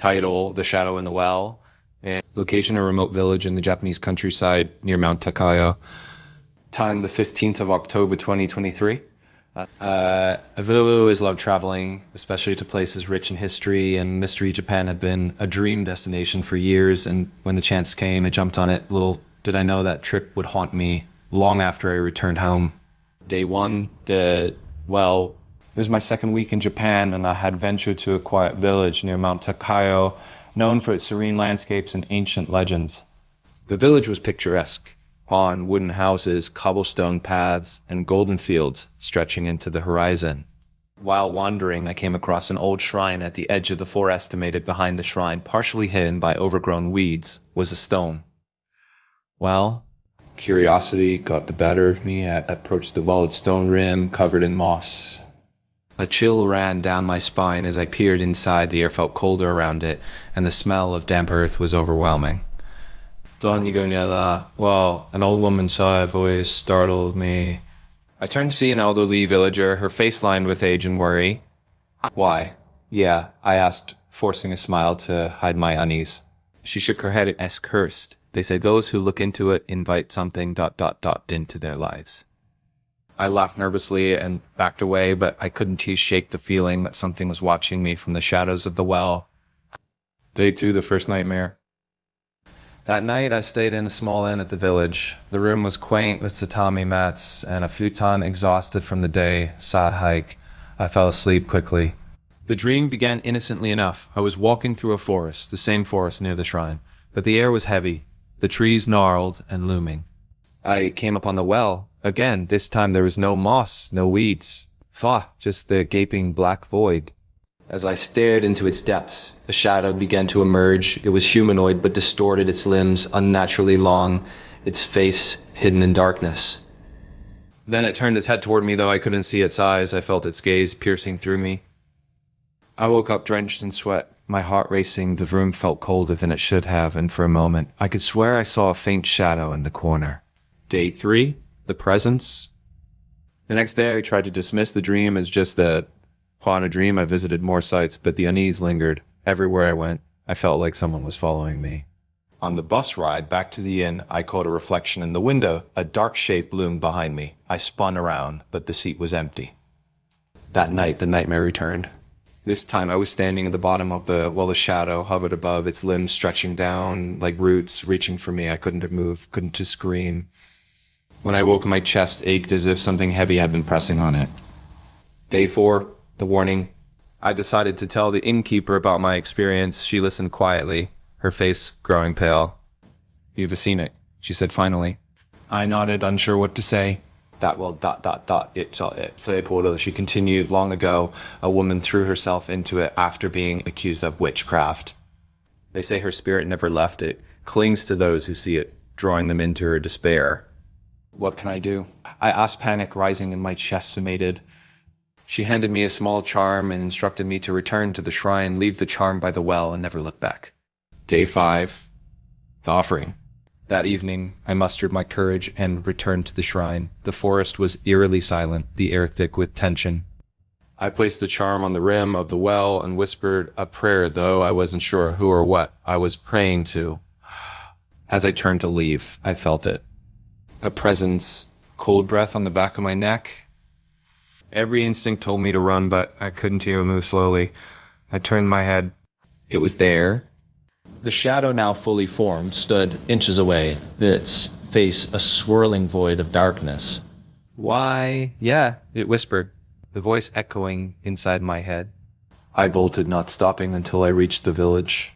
Title, The Shadow in the Well. And location, a remote village in the Japanese countryside near Mount Takaya. Time, the 15th of October, 2023. I've always loved traveling, especially to places rich in history and mystery. Japan had been a dream destination for years, and when the chance came, I jumped on it. Little did I know that trip would haunt me long after I returned home. Day one, it was my second week in Japan, and I had ventured to a quiet village near Mount Takaya, known for its serene landscapes and ancient legends. The village was picturesque. On wooden houses, cobblestone paths, and golden fields stretching into the horizon. While wandering, I came across an old shrine at the edge of the forest. Estimated behind the shrine, partially hidden by overgrown weeds, was a stone. Well, curiosity got the better of me. I approached the walled stone rim covered in moss. A chill ran down my spine as I peered inside. The air felt colder around it, and the smell of damp earth was overwhelming. Don't you go near that? Well, an old woman's sigh voice startled me. I turned to see an elderly villager, her face lined with age and worry. Why? Yeah, I asked, forcing a smile to hide my unease. She shook her head as cursed. They say those who look into it invite something ... into their lives. I laughed nervously and backed away, but I couldn't shake the feeling that something was watching me from the shadows of the well. Day 2, the first nightmare. That night, I stayed in a small inn at the village. The room was quaint with tatami mats and a futon. Exhausted from the day, sad hike, I fell asleep quickly. The dream began innocently enough. I was walking through a forest, the same forest near the shrine, but the air was heavy, the trees gnarled and looming. I came upon the well. Again, this time there was no moss, no weeds. Just the gaping black void. As I stared into its depths, a shadow began to emerge. It was humanoid but distorted, its limbs unnaturally long, its face hidden in darkness. Then it turned its head toward me, though I couldn't see its eyes. I felt its gaze piercing through me. I woke up drenched in sweat, my heart racing. The room felt colder than it should have, and for a moment, I could swear I saw a faint shadow in the corner. Day 3, the presence. The next day, I tried to dismiss the dream as just a dream. I visited more sites, but the unease lingered. Everywhere I went, I felt like someone was following me. On the bus ride back to the inn, I caught a reflection in the window. A dark shape loomed behind me. I spun around, but the seat was empty. That night, the nightmare returned. This time, I was standing at the bottom of the shadow hovered above, its limbs stretching down like roots, reaching for me. I couldn't move, couldn't scream. When I woke, my chest ached as if something heavy had been pressing on it. Day 4. The warning. I decided to tell the innkeeper about my experience. She listened quietly, her face growing pale. You've seen it, she said finally. I nodded, unsure what to say. She continued. Long ago, a woman threw herself into it after being accused of witchcraft. They say her spirit never left it, clings to those who see it, drawing them into her despair. What can I do? I asked, panic rising in my chest summated. She handed me a small charm and instructed me to return to the shrine, leave the charm by the well, and never look back. Day 5. The offering. That evening, I mustered my courage and returned to the shrine. The forest was eerily silent, the air thick with tension. I placed the charm on the rim of the well and whispered a prayer, though I wasn't sure who or what I was praying to. As I turned to leave, I felt it. A presence, cold breath on the back of my neck. Every instinct told me to run, but I couldn't even move slowly. I turned my head. It was there. The shadow, now fully formed, stood inches away, its face a swirling void of darkness. Why? Yeah, it whispered, the voice echoing inside my head. I bolted, not stopping until I reached the village.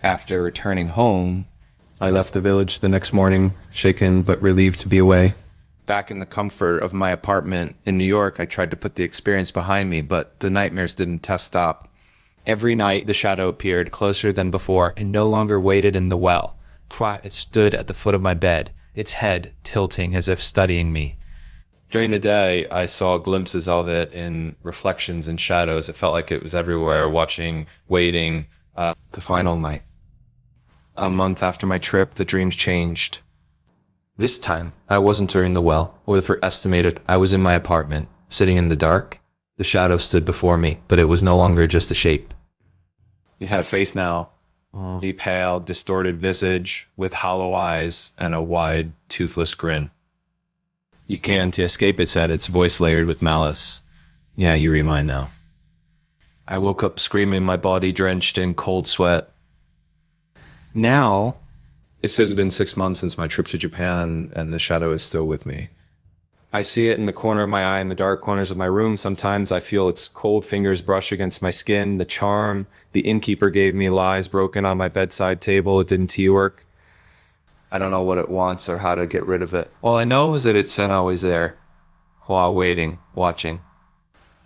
After returning home, I left the village the next morning, shaken but relieved to be away. Back in the comfort of my apartment in New York, I tried to put the experience behind me, but the nightmares didn't stop. Every night, the shadow appeared closer than before and no longer waited in the well. It stood at the foot of my bed, its head tilting as if studying me. During the day, I saw glimpses of it in reflections and shadows. It felt like it was everywhere, watching, waiting. The final night. A month after my trip, the dreams changed. This time, I wasn't during the well, or for estimated, I was in my apartment, sitting in the dark. The shadow stood before me, but it was no longer just a shape. You had a face now. The pale, distorted visage with hollow eyes and a wide, toothless grin. You can't escape, it said, its voice layered with malice. Yeah, you read mine now. I woke up screaming, my body drenched in cold sweat. Now, it says it's been 6 months since my trip to Japan, and the shadow is still with me. I see it in the corner of my eye, in the dark corners of my room. Sometimes I feel its cold fingers brush against my skin. The charm the innkeeper gave me lies broken on my bedside table. It didn't tea work. I don't know what it wants or how to get rid of it. All I know is that it's always there, while waiting, watching.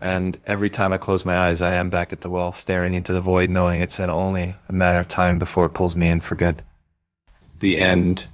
And every time I close my eyes, I am back at the well, staring into the void, knowing it's only a matter of time before it pulls me in for good. The end.